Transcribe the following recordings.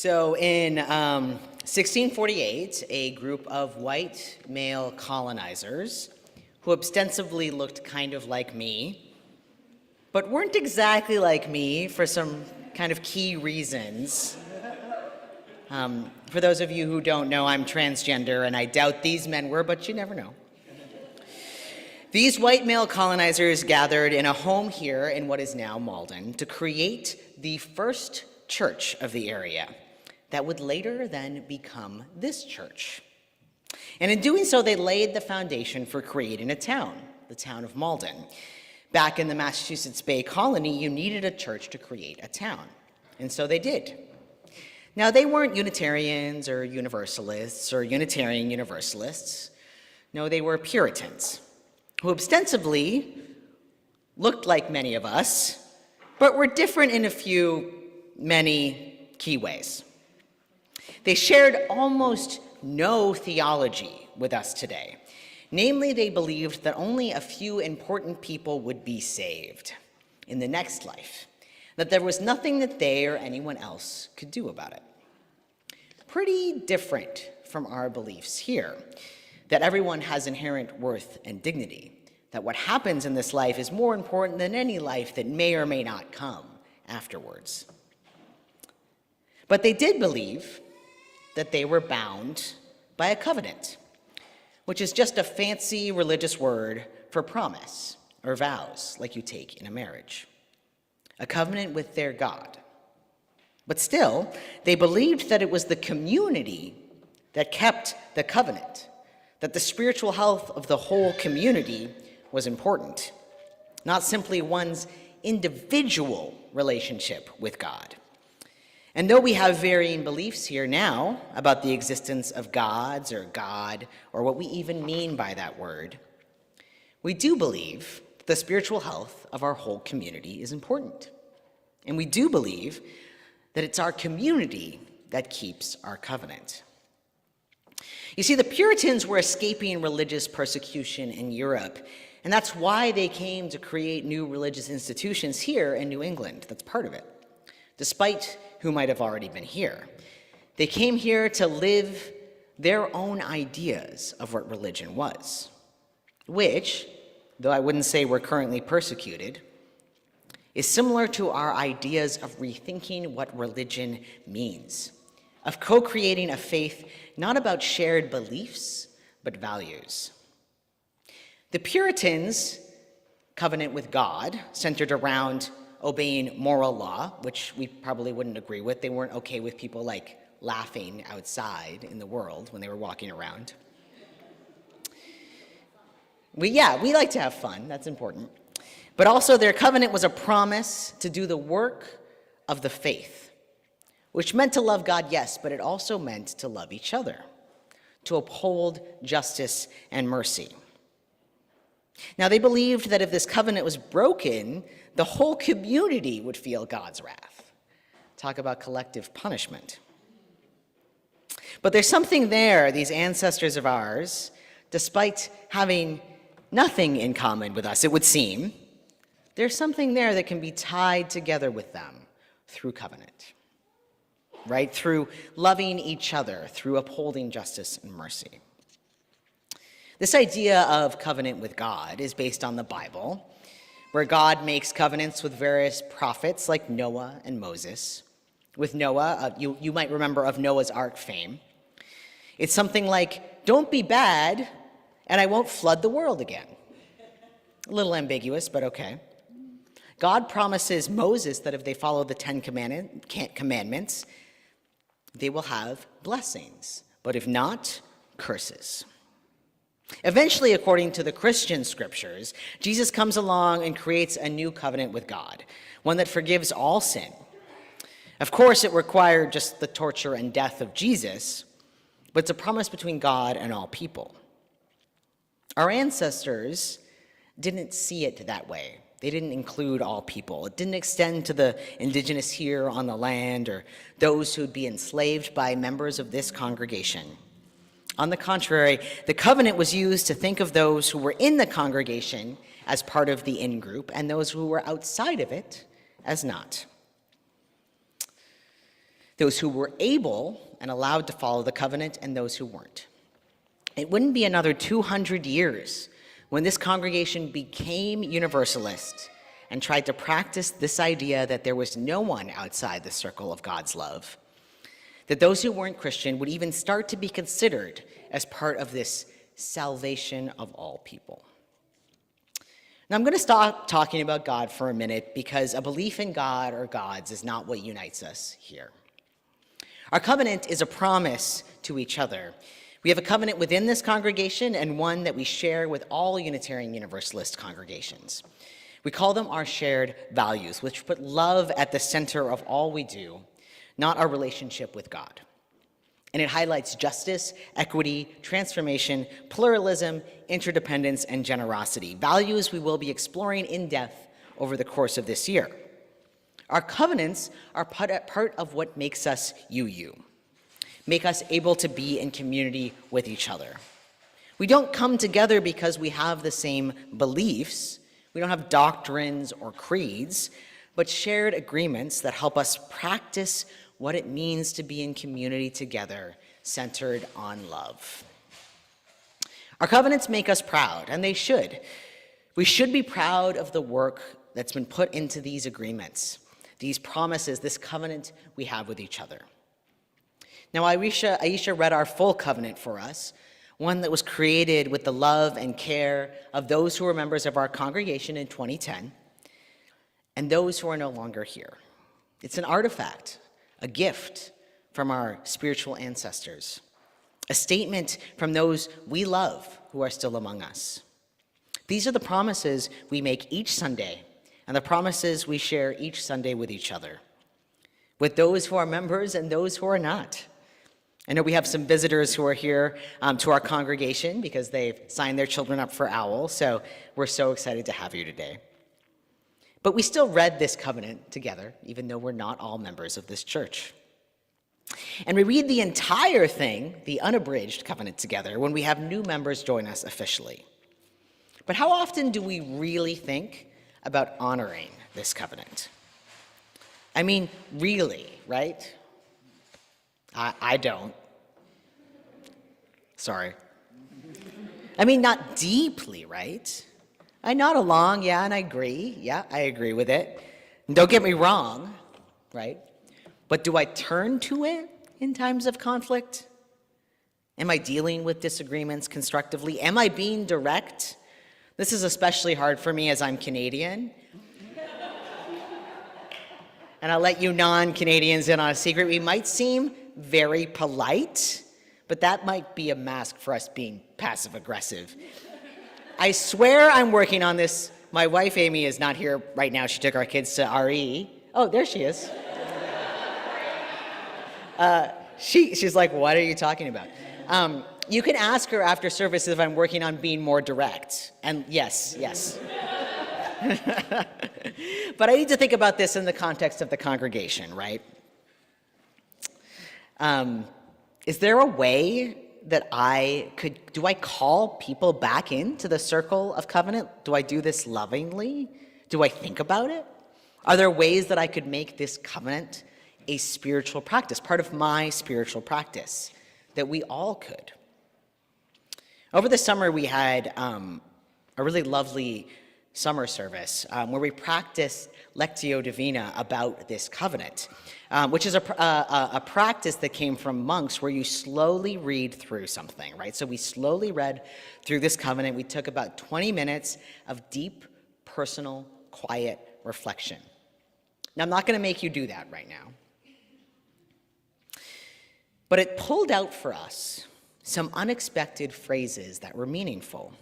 So in 1648, a group of white male colonizers who ostensibly looked kind of like me, but weren't exactly like me for some kind of key reasons. For those of you who don't know, I'm transgender, and I doubt these men were, but you never know. These white male colonizers gathered in a home here in what is now Malden to create the first church of the area that would later then become this church. And in doing so, they laid the foundation for creating a town, the town of Malden. Back in the Massachusetts Bay Colony, you needed a church to create a town, and so they did. Now, they weren't Unitarians or Universalists or Unitarian Universalists. No, they were Puritans, who ostensibly looked like many of us, but were different in many key ways. They shared almost no theology with us today. Namely, they believed that only a few important people would be saved in the next life, that there was nothing that they or anyone else could do about it. Pretty different from our beliefs here, that everyone has inherent worth and dignity, that what happens in this life is more important than any life that may or may not come afterwards. But they did believe that they were bound by a covenant, which is just a fancy religious word for promise or vows like you take in a marriage. A covenant with their God. But still, they believed that it was the community that kept the covenant, that the spiritual health of the whole community was important, not simply one's individual relationship with God. And though we have varying beliefs here now about the existence of gods or God or what we even mean by that word, we do believe that the spiritual health of our whole community is important. And we do believe that it's our community that keeps our covenant. You see, the Puritans were escaping religious persecution in Europe, and that's why they came to create new religious institutions here in New England. That's part of it, despite who might have already been here. They came here to live their own ideas of what religion was, which, though I wouldn't say we're currently persecuted, is similar to our ideas of rethinking what religion means, of co-creating a faith not about shared beliefs, but values. The Puritans' covenant with God centered around obeying moral law, which we probably wouldn't agree with. They weren't okay with people like laughing outside in the world when they were walking around. We like to have fun, that's important. But also their covenant was a promise to do the work of the faith, which meant to love God, yes, but it also meant to love each other, to uphold justice and mercy. Now, they believed that if this covenant was broken, the whole community would feel God's wrath. Talk about collective punishment. But there's something there, these ancestors of ours, despite having nothing in common with us, it would seem, there's something there that can be tied together with them through covenant, right? Through loving each other, through upholding justice and mercy. This idea of covenant with God is based on the Bible, where God makes covenants with various prophets like Noah and Moses. With Noah, you might remember of Noah's Ark fame. It's something like, don't be bad, and I won't flood the world again. A little ambiguous, but okay. God promises Moses that if they follow the 10 commandments, they will have blessings, but if not, curses. Eventually, according to the Christian scriptures, Jesus comes along and creates a new covenant with God, one that forgives all sin. Of course, it required just the torture and death of Jesus, but it's a promise between God and all people. Our ancestors didn't see it that way. They didn't include all people. It didn't extend to the indigenous here on the land or those who would be enslaved by members of this congregation. On the contrary, the covenant was used to think of those who were in the congregation as part of the in-group and those who were outside of it as not. those who were able and allowed to follow the covenant and those who weren't. It wouldn't be another 200 years when this congregation became Universalist and tried to practice this idea that there was no one outside the circle of God's love, that those who weren't Christian would even start to be considered as part of this salvation of all people. Now, I'm going to stop talking about God for a minute because a belief in God or gods is not what unites us here. Our covenant is a promise to each other. We have a covenant within this congregation and one that we share with all Unitarian Universalist congregations. We call them our shared values, which put love at the center of all we do, not our relationship with God. And it highlights justice, equity, transformation, pluralism, interdependence, and generosity, values we will be exploring in depth over the course of this year. Our covenants are part of what makes us you, make us able to be in community with each other. We don't come together because we have the same beliefs. We don't have doctrines or creeds, but shared agreements that help us practice what it means to be in community together, centered on love. Our covenants make us proud, and they should. We should be proud of the work that's been put into these agreements, these promises, this covenant we have with each other. Now, Aisha read our full covenant for us, one that was created with the love and care of those who were members of our congregation in 2010 and those who are no longer here. It's an artifact, a gift from our spiritual ancestors, a statement from those we love who are still among us. These are the promises we make each Sunday and the promises we share each Sunday with each other, with those who are members and those who are not. I know we have some visitors who are here to our congregation because they've signed their children up for OWL, so we're so excited to have you today. But we still read this covenant together, even though we're not all members of this church. And we read the entire thing, the unabridged covenant, together when we have new members join us officially. But how often do we really think about honoring this covenant? I mean, really, right? I don't. Sorry. I mean, not deeply, right? I nod along, yeah, and I agree. Yeah, I agree with it. And don't get me wrong, right? But do I turn to it in times of conflict? Am I dealing with disagreements constructively? Am I being direct? This is especially hard for me as I'm Canadian. And I'll let you non-Canadians in on a secret. We might seem very polite, but that might be a mask for us being passive-aggressive. I swear I'm working on this. My wife, Amy, is not here right now. She took our kids to RE. Oh, there she is. She's like, what are you talking about? You can ask her after service if I'm working on being more direct. And yes. But I need to think about this in the context of the congregation, right? Is there a way that do I call people back into the circle of covenant? Do I do this lovingly? Do I think about it? Are there ways that I could make this covenant a spiritual practice, part of my spiritual practice, that we all could? Over the summer, we had a really lovely summer service where we practiced Lectio Divina about this covenant, which is a practice that came from monks where you slowly read through something, right? So we slowly read through this covenant. We took about 20 minutes of deep, personal, quiet reflection. Now, I'm not going to make you do that right now. But it pulled out for us some unexpected phrases that were meaningful.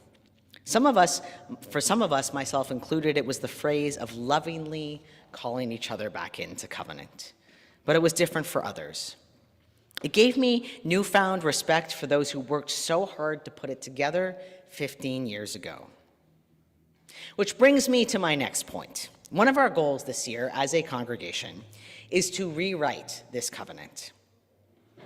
For some of us, myself included, it was the phrase of lovingly calling each other back into covenant. But it was different for others. It gave me newfound respect for those who worked so hard to put it together 15 years ago. Which brings me to my next point. One of our goals this year as a congregation is to rewrite this covenant.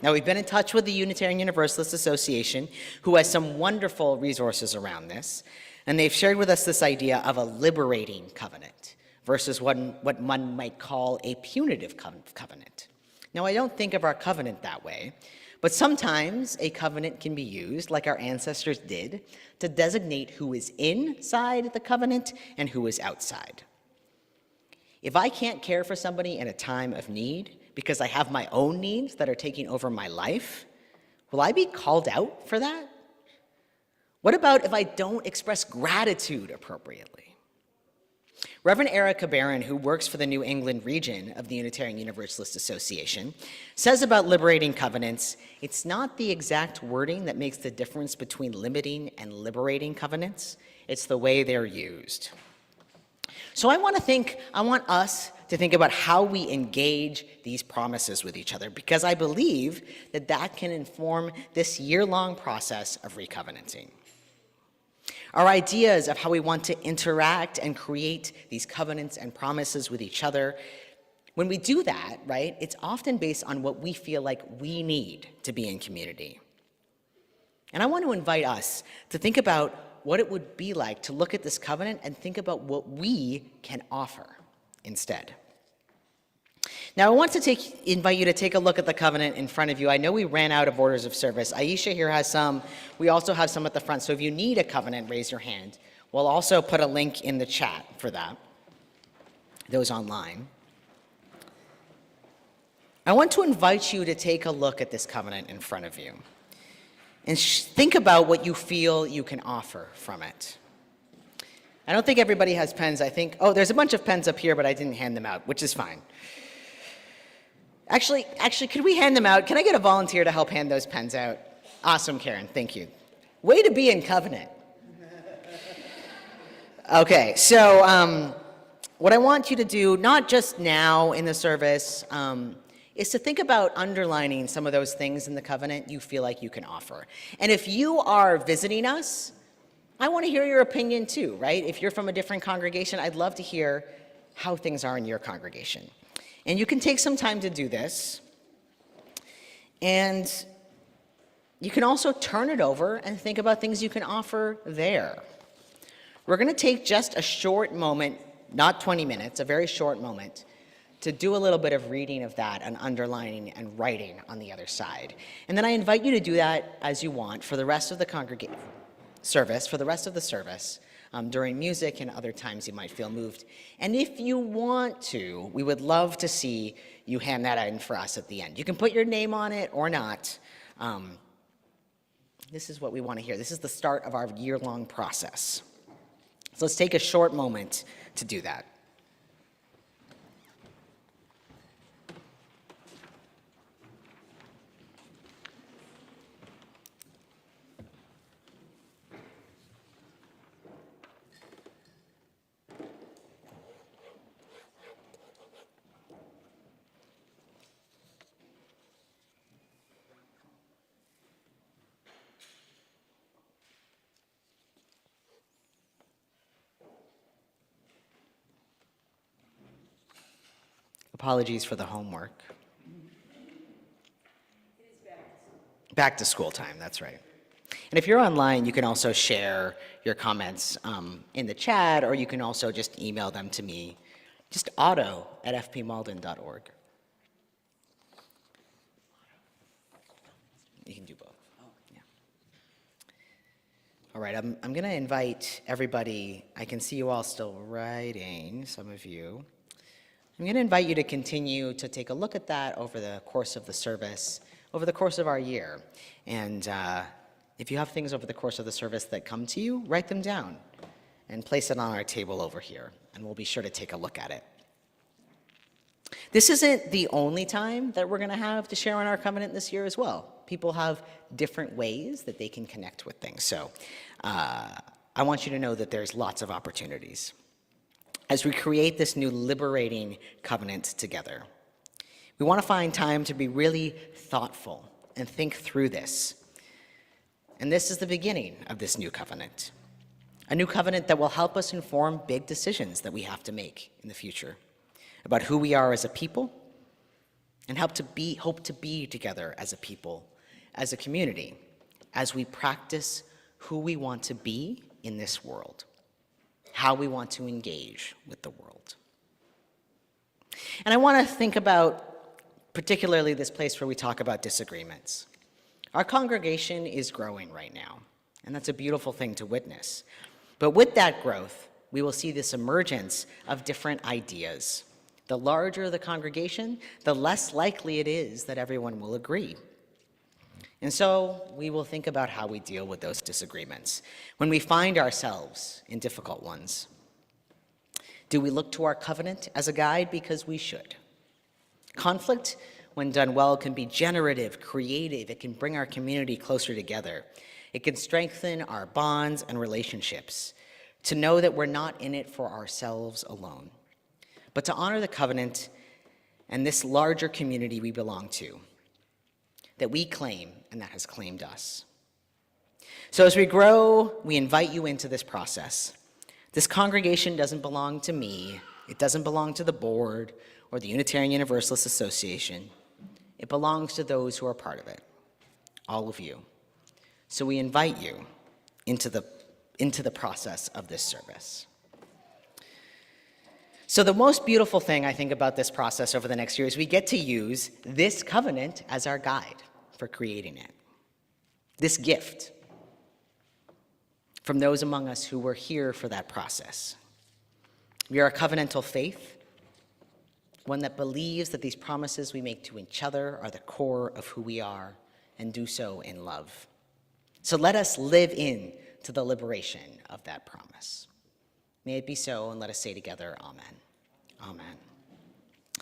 Now, we've been in touch with the Unitarian Universalist Association, who has some wonderful resources around this, and they've shared with us this idea of a liberating covenant versus what one might call a punitive covenant. Now, I don't think of our covenant that way, but sometimes a covenant can be used, like our ancestors did, to designate who is inside the covenant and who is outside. If I can't care for somebody in a time of need because I have my own needs that are taking over my life, will I be called out for that? What about if I don't express gratitude appropriately? Reverend Erica Barron, who works for the New England region of the Unitarian Universalist Association, says about liberating covenants, it's not the exact wording that makes the difference between limiting and liberating covenants, it's the way they're used. So I want us to think about how we engage these promises with each other, because I believe that that can inform this year-long process of recovenanting. Our ideas of how we want to interact and create these covenants and promises with each other, when we do that, right, it's often based on what we feel like we need to be in community. And I want to invite us to think about what it would be like to look at this covenant and think about what we can offer instead. Now, I want to invite you to take a look at the covenant in front of you. I know we ran out of orders of service. Aisha here has some. We also have some at the front. So if you need a covenant, raise your hand. We'll also put a link in the chat for that, those online. I want to invite you to take a look at this covenant in front of you and think about what you feel you can offer from it. I don't think everybody has pens. I think, there's a bunch of pens up here, but I didn't hand them out, which is fine. Actually, could we hand them out? Can I get a volunteer to help hand those pens out? Awesome, Karen, thank you. Way to be in covenant. Okay, so what I want you to do, not just now in the service, is to think about underlining some of those things in the covenant you feel like you can offer. And if you are visiting us, I want to hear your opinion too, right? If you're from a different congregation, I'd love to hear how things are in your congregation. And you can take some time to do this. And you can also turn it over and think about things you can offer there. We're going to take just a short moment, not 20 minutes, a very short moment, to do a little bit of reading of that and underlining and writing on the other side. And then I invite you to do that as you want for the rest of the service, during music and other times you might feel moved. And if you want to, we would love to see you hand that in for us at the end. You can put your name on it or not. This is what we want to hear. This is the start of our year-long process. So let's take a short moment to do that. Apologies for the homework. It is back to school time, that's right. And if you're online, you can also share your comments in the chat, or you can also just email them to me, just auto@fpmalden.org. You can do both. Yeah. All right, I'm going to invite everybody. I can see you all still writing, some of you. I'm going to invite you to continue to take a look at that over the course of the service, over the course of our year. And if you have things over the course of the service that come to you, write them down and place it on our table over here, and we'll be sure to take a look at it. This isn't the only time that we're going to have to share on our covenant this year as well. People have different ways that they can connect with things. So I want you to know that there's lots of opportunities as we create this new liberating covenant together. We want to find time to be really thoughtful and think through this. And this is the beginning of this new covenant. A new covenant that will help us inform big decisions that we have to make in the future about who we are as a people and hope to be together as a people, as a community, as we practice who we want to be in this world, how we want to engage with the world. And I want to think about particularly this place where we talk about disagreements. Our congregation is growing right now, and that's a beautiful thing to witness. But with that growth, we will see this emergence of different ideas. The larger the congregation, the less likely it is that everyone will agree. And so we will think about how we deal with those disagreements when we find ourselves in difficult ones. Do we look to our covenant as a guide? Because we should. Conflict, when done well, can be generative, creative. It can bring our community closer together. It can strengthen our bonds and relationships, to know that we're not in it for ourselves alone, but to honor the covenant and this larger community we belong to, that we claim and that has claimed us. So as we grow, we invite you into this process. This congregation doesn't belong to me. It doesn't belong to the board or the Unitarian Universalist Association. It belongs to those who are part of it, all of you. So we invite you into the process of this service. So the most beautiful thing I think about this process over the next year is we get to use this covenant as our guide for creating it. This gift from those among us who were here for that process. We are a covenantal faith, one that believes that these promises we make to each other are the core of who we are and do so in love. So let us live in to the liberation of that promise. May it be so, and let us say together, Amen. Amen.